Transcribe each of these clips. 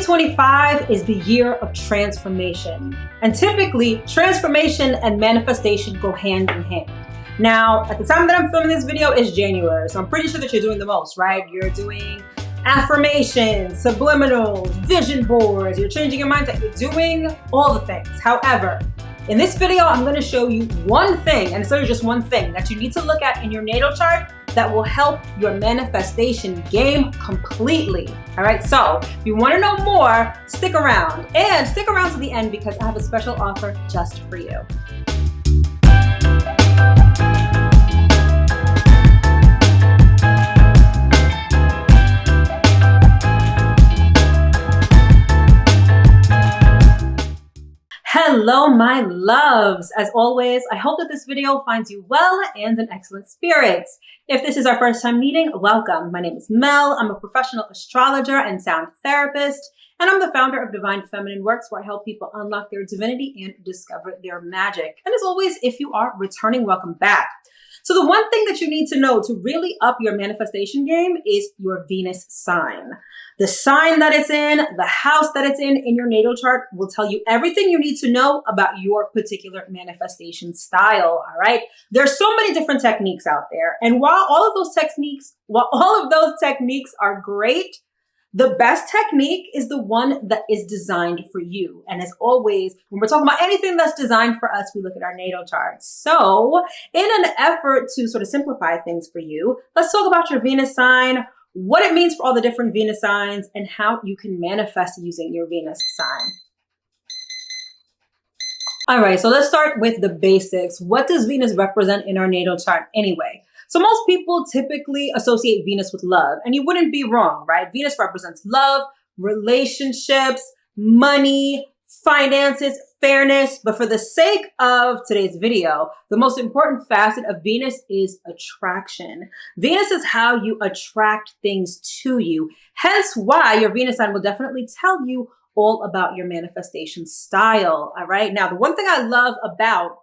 2025 is the year of transformation. And typically, transformation and manifestation go hand in hand. Now, at the time that I'm filming this video, it's January, so I'm pretty sure that you're doing the most, right? You're doing affirmations, subliminals, vision boards, you're changing your mindset, you're doing all the things. However, in this video, I'm going to show you one thing, and it's literally just one thing that you need to look at in your natal chart that will help your manifestation game completely. All right, so if you want to know more, stick around, and stick around to the end because I have a special offer just for you. Hello, my loves. As always, I hope that this video finds you well and in excellent spirits. If this is our first time meeting, welcome. My name is Mel. I'm a professional astrologer and sound therapist, and I'm the founder of Divine Feminine Works, where I help people unlock their divinity and discover their magic. And as always, if you are returning, welcome back. So the one thing that you need to know to really up your manifestation game is your Venus sign. The sign that it's in, the house that it's in your natal chart will tell you everything you need to know about your particular manifestation style, all right? There's so many different techniques out there. And while all of those techniques are great, the best technique is the one that is designed for you. And as always, when we're talking about anything that's designed for us, we look at our natal charts. So in an effort to sort of simplify things for you, let's talk about your Venus sign, what it means for all the different Venus signs, and how you can manifest using your Venus sign. All right, so let's start with the basics. What does Venus represent in our natal chart anyway? So most people typically associate Venus with love, and you wouldn't be wrong, right? Venus represents love, relationships, money, finances, fairness. But for the sake of today's video, the most important facet of Venus is attraction. Venus is how you attract things to you. Hence why your Venus sign will definitely tell you all about your manifestation style, all right? Now, the one thing I love about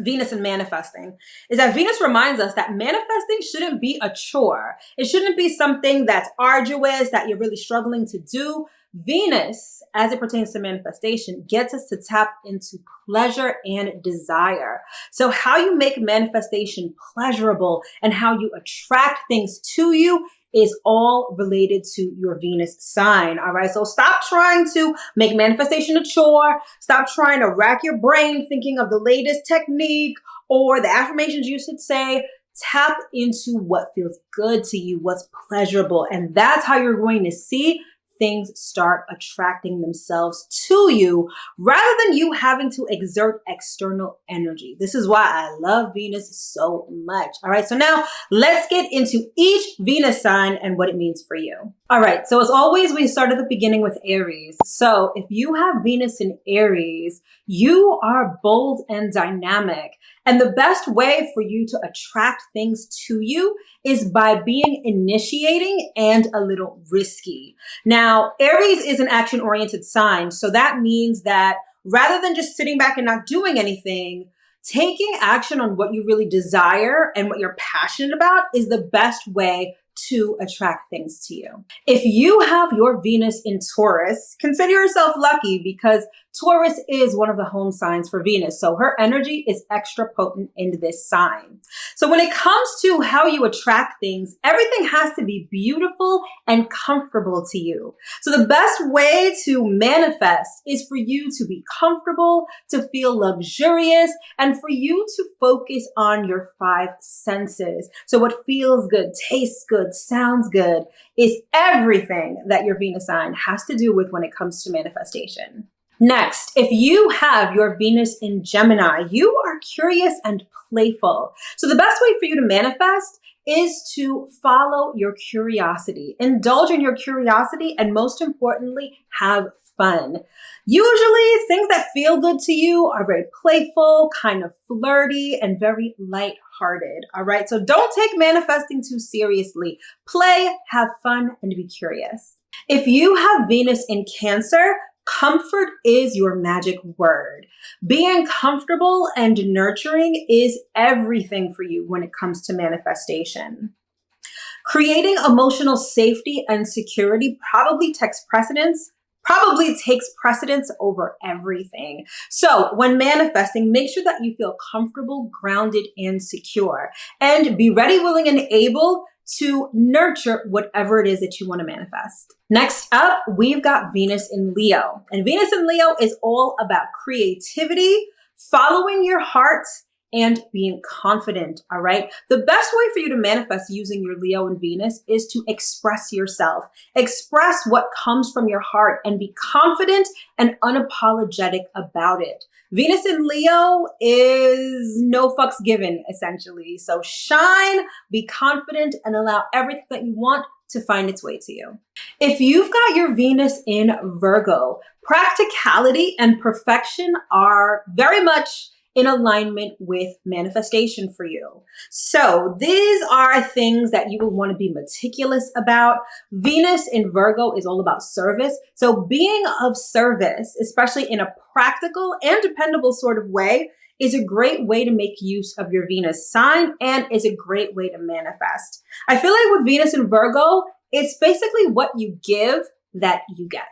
Venus and manifesting is that Venus reminds us that manifesting shouldn't be a chore. It shouldn't be something that's arduous, that you're really struggling to do. Venus, as it pertains to manifestation, gets us to tap into pleasure and desire. So how you make manifestation pleasurable and how you attract things to you is all related to your Venus sign, all right? So stop trying to make manifestation a chore. Stop trying to rack your brain thinking of the latest technique or the affirmations you should say. Tap into what feels good to you, what's pleasurable, and that's how you're going to see things start attracting themselves to you rather than you having to exert external energy. This is why I love Venus so much. All right, so now let's get into each Venus sign and what it means for you. All right, so as always, we start at the beginning with Aries. So if you have Venus in Aries, you are bold and dynamic. And the best way for you to attract things to you is by being initiating and a little risky. Now, Aries is an action-oriented sign. So that means that rather than just sitting back and not doing anything, taking action on what you really desire and what you're passionate about is the best way to attract things to you. If you have your Venus in Taurus, consider yourself lucky because Taurus is one of the home signs for Venus. So her energy is extra potent in this sign. So when it comes to how you attract things, everything has to be beautiful and comfortable to you. So the best way to manifest is for you to be comfortable, to feel luxurious, and for you to focus on your five senses. So what feels good, tastes good, sounds good is everything that your Venus sign has to do with when it comes to manifestation. Next, if you have your Venus in Gemini, you are curious and playful. So the best way for you to manifest is to follow your curiosity, indulge in your curiosity, and most importantly, have fun. Usually things that feel good to you are very playful, kind of flirty, and very lighthearted. All right. So don't take manifesting too seriously. Play, have fun, and be curious. If you have Venus in Cancer, comfort is your magic word. Being comfortable and nurturing is everything for you when it comes to manifestation. Creating emotional safety and security probably takes precedence probably takes precedence over everything. So when manifesting, make sure that you feel comfortable, grounded, and secure. And be ready, willing, and able to nurture whatever it is that you want to manifest. Next up, we've got Venus in Leo. And Venus in Leo is all about creativity, following your heart, and being confident, all right? The best way for you to manifest using your Leo and Venus is to express yourself. Express what comes from your heart and be confident and unapologetic about it. Venus in Leo is no fucks given, essentially. So shine, be confident, and allow everything that you want to find its way to you. If you've got your Venus in Virgo, practicality and perfection are very much in alignment with manifestation for you. So these are things that you will want to be meticulous about. Venus in Virgo is all about service. So being of service, especially in a practical and dependable sort of way, is a great way to make use of your Venus sign and is a great way to manifest. I feel like with Venus in Virgo, it's basically what you give that you get.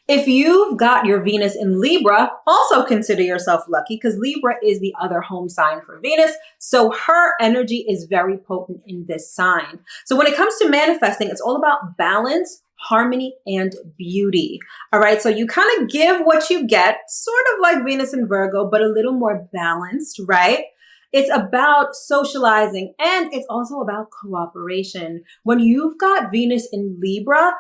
If you've got your Venus in Libra, also consider yourself lucky because Libra is the other home sign for Venus. So her energy is very potent in this sign. So when it comes to manifesting, it's all about balance, harmony, and beauty. All right. So you kind of give what you get, sort of like Venus in Virgo, but a little more balanced, right? It's about socializing and it's also about cooperation. When you've got Venus in Libra,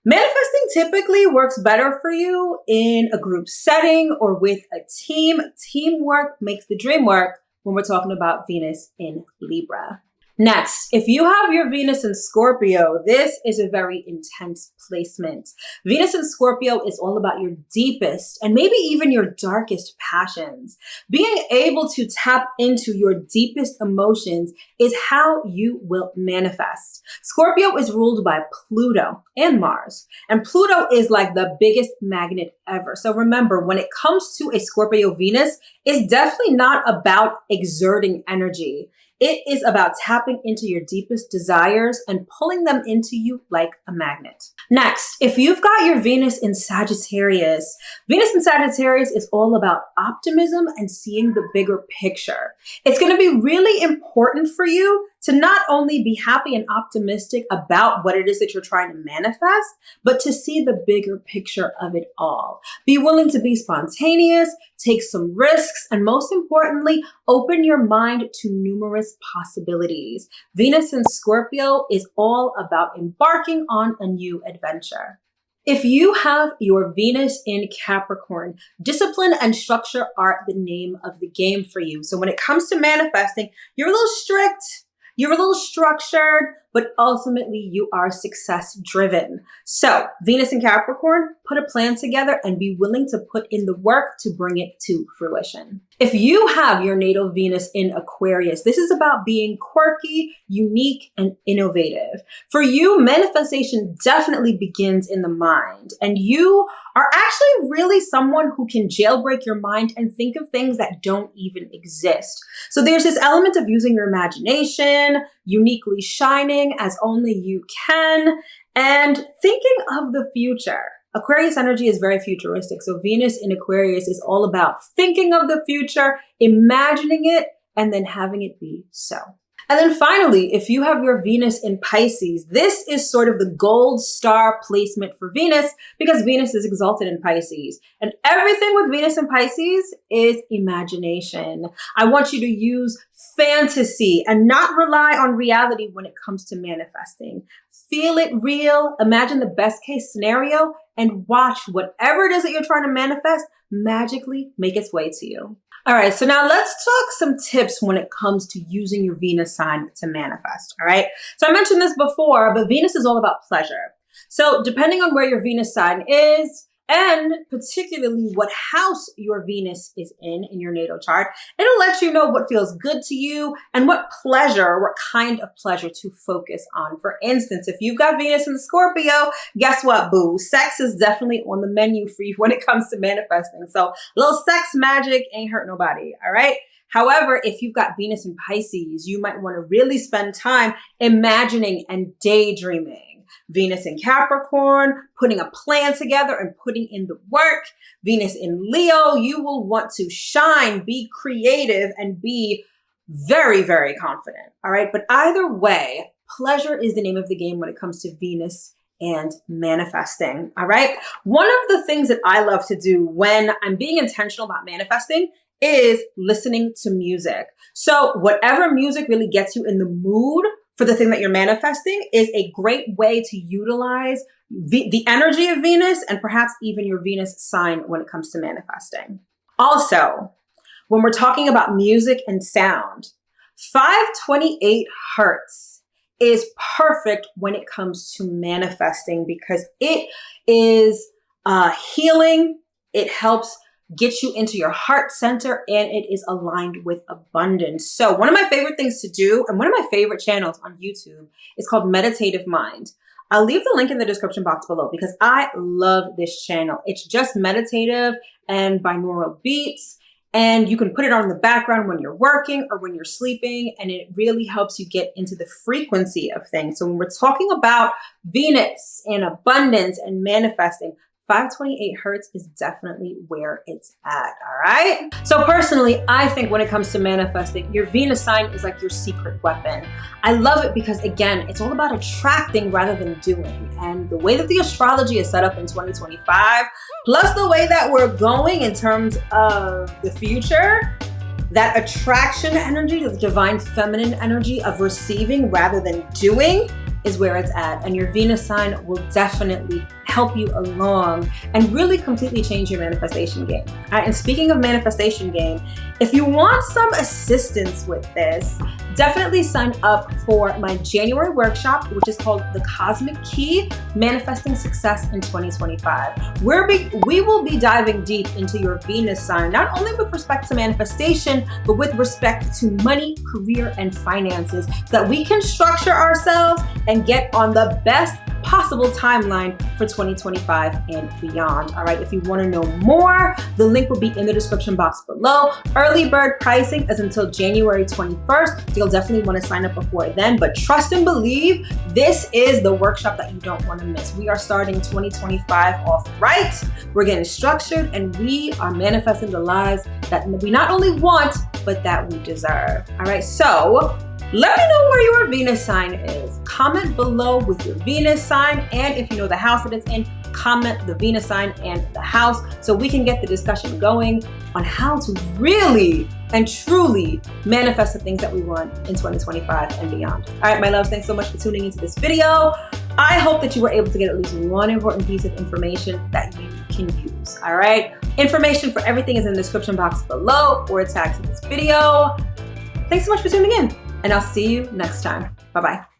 manifesting typically works better for you in a group setting or with a team. Teamwork makes the dream work when we're talking about Venus in Libra. Next, if you have your Venus in Scorpio, this is a very intense placement. Venus in Scorpio is all about your deepest and maybe even your darkest passions. Being able to tap into your deepest emotions is how you will manifest. Scorpio is ruled by Pluto and Mars, and Pluto is like the biggest magnet ever. So remember, when it comes to a Scorpio Venus, it's definitely not about exerting energy. It is about tapping into your deepest desires and pulling them into you like a magnet. Next, if you've got your Venus in Sagittarius, Venus in Sagittarius is all about optimism and seeing the bigger picture. It's going to be really important for you to not only be happy and optimistic about what it is that you're trying to manifest, but to see the bigger picture of it all. Be willing to be spontaneous, take some risks, and most importantly, open your mind to numerous possibilities. Venus in Scorpio is all about embarking on a new adventure. If you have your Venus in Capricorn, discipline and structure are the name of the game for you. So when it comes to manifesting, you're a little strict, you're a little structured, but ultimately you are success driven. So Venus in Capricorn, put a plan together and be willing to put in the work to bring it to fruition. If you have your natal Venus in Aquarius, this is about being quirky, unique, and innovative. For you, manifestation definitely begins in the mind, and you are actually really someone who can jailbreak your mind and think of things that don't even exist. So there's this element of using your imagination, uniquely shining as only you can, and thinking of the future. Aquarius energy is very futuristic. So Venus in Aquarius is all about thinking of the future, imagining it, and then having it be so. And then finally, if you have your Venus in Pisces, this is sort of the gold star placement for Venus because Venus is exalted in Pisces. And everything with Venus in Pisces is imagination. I want you to use fantasy and not rely on reality when it comes to manifesting. Feel it real, imagine the best case scenario, and watch whatever it is that you're trying to manifest magically make its way to you. All right, so now let's talk some tips when it comes to using your Venus sign to manifest, all right? So I mentioned this before, but Venus is all about pleasure. So depending on where your Venus sign is, and particularly what house your Venus is in your natal chart, it'll let you know what feels good to you and what pleasure, what kind of pleasure to focus on. For instance, if you've got Venus in Scorpio, guess what, boo? Sex is definitely on the menu for you when it comes to manifesting. So a little sex magic ain't hurt nobody, all right? However, if you've got Venus in Pisces, you might want to really spend time imagining and daydreaming. Venus in Capricorn, putting a plan together and putting in the work. Venus in Leo, you will want to shine, be creative, and be very, very confident. All right. But either way, pleasure is the name of the game when it comes to Venus and manifesting. All right. One of the things that I love to do when I'm being intentional about manifesting is listening to music. So whatever music really gets you in the mood for the thing that you're manifesting is a great way to utilize the energy of Venus and perhaps even your Venus sign when it comes to manifesting. Also, when we're talking about music and sound, 528 hertz is perfect when it comes to manifesting because it is healing. It helps get you into your heart center and it is aligned with abundance. So one of my favorite things to do and one of my favorite channels on YouTube is called Meditative Mind. I'll leave the link in the description box below because I love this channel. It's just meditative and binaural beats. And you can put it on in the background when you're working or when you're sleeping, and it really helps you get into the frequency of things. So when we're talking about Venus and abundance and manifesting, 528 hertz is definitely where it's at, all right? So personally, I think when it comes to manifesting, your Venus sign is like your secret weapon. I love it because, again, it's all about attracting rather than doing. And the way that the astrology is set up in 2025, plus the way that we're going in terms of the future, that attraction energy, the divine feminine energy of receiving rather than doing is where it's at. And your Venus sign will definitely help you along and really completely change your manifestation game. All right, and speaking of manifestation game, if you want some assistance with this, definitely sign up for my January workshop, which is called The Cosmic Key, Manifesting Success in 2025. We will be diving deep into your Venus sign, not only with respect to manifestation, but with respect to money, career, and finances, so that we can structure ourselves and get on the best possible timeline for 2025 and beyond. All right, if you want to know more, the link will be in the description box below. Early bird pricing is until January 21st. So you'll definitely want to sign up before then, but trust and believe, this is the workshop that you don't want to miss. We are starting 2025 off right. We're getting structured and we are manifesting the lives that we not only want, but that we deserve. All right, so let me know where your Venus sign is. Comment below with your Venus sign, and if you know the house that it's in, comment the Venus sign and the house so we can get the discussion going on how to really and truly manifest the things that we want in 2025 and beyond. All right, my loves, thanks so much for tuning into this video. I hope that you were able to get at least one important piece of information that you can use. All right, information for everything is in the description box below or tagged to this video. Thanks so much for tuning in, and I'll see you next time. Bye-bye.